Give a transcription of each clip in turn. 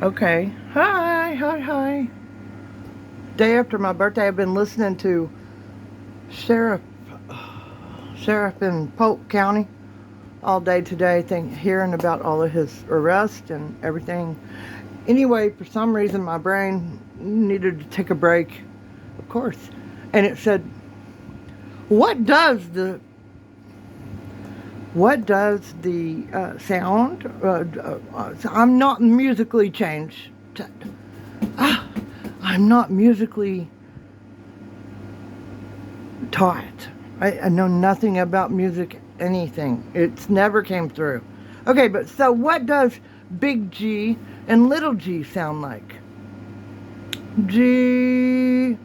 Okay. Hi. Day after my birthday, I've been listening to Sheriff in Polk County all day today, hearing about all of his arrest and everything. Anyway, for some reason, my brain needed to take a break, of course. And it said, what does the sound? I'm not musically changed. I'm not musically taught. I know nothing about music, anything. It's never came through. Okay, but so what does big G and little g sound like? G,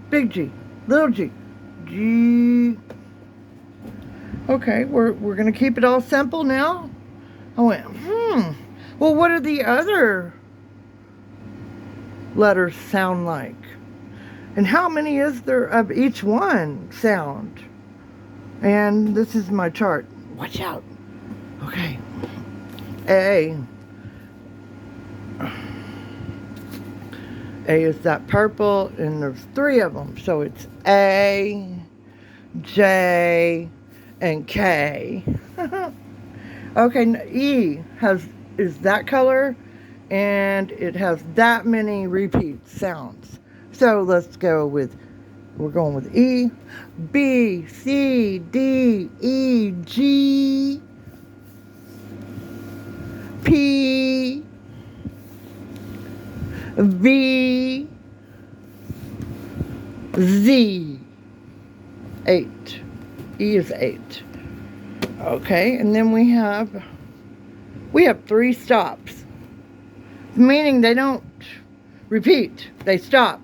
big G, little g, G. Okay, we're gonna keep it all simple now. I went, well, what do the other letters sound like? And how many is there of each one sound? And this is my chart. Watch out. Okay. A is that purple, and there's 3 of them. So it's A, J, and K. Okay, E is that color, and it has that many repeat sounds. So let's go with, we're going with E, B, C, D, E, G, P, V, Z. 8. E is 8. Okay, and then we have 3 stops, meaning they don't repeat, they stop,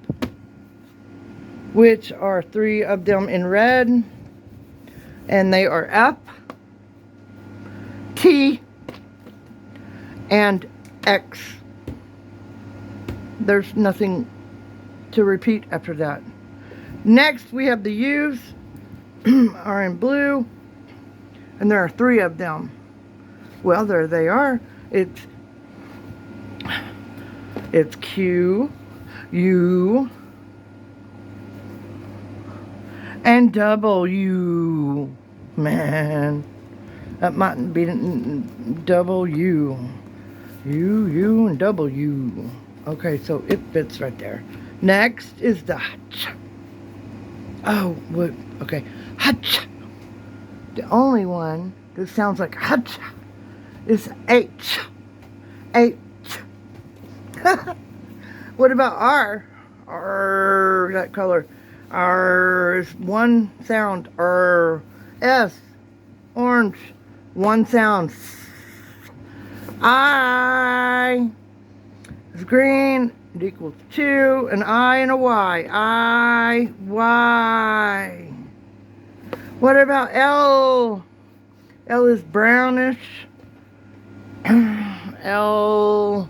which are 3 of them in red, and they are F, T, and X. There's nothing to repeat after that. Next, we have the U's are in blue, and there are 3 of them. Well, there they are. It's Q, U, and W. Man, that mightn't be W. U, and W. Okay, so it fits right there. Next is the H. Oh, what? Okay, H. The only one that sounds like H is H. H. What about R? R, that color. R is one sound. R. S, orange, one sound. I is green. It equals 2. An I and a Y. I, Y. What about L? L is brownish. L.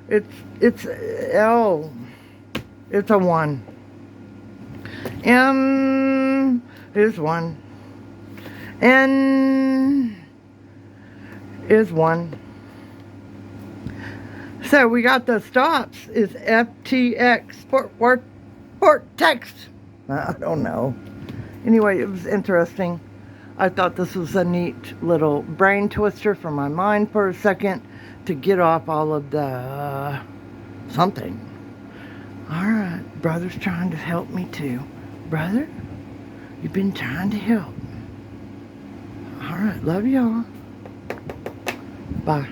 It's L. It's a 1. M is 1. N is 1. So we got the stops is FTX. Port text. I don't know. Anyway, it was interesting. I thought this was a neat little brain twister for my mind for a second to get off all of the something. Alright, brother's trying to help me too. Brother, you've been trying to help. Alright, love y'all. Bye.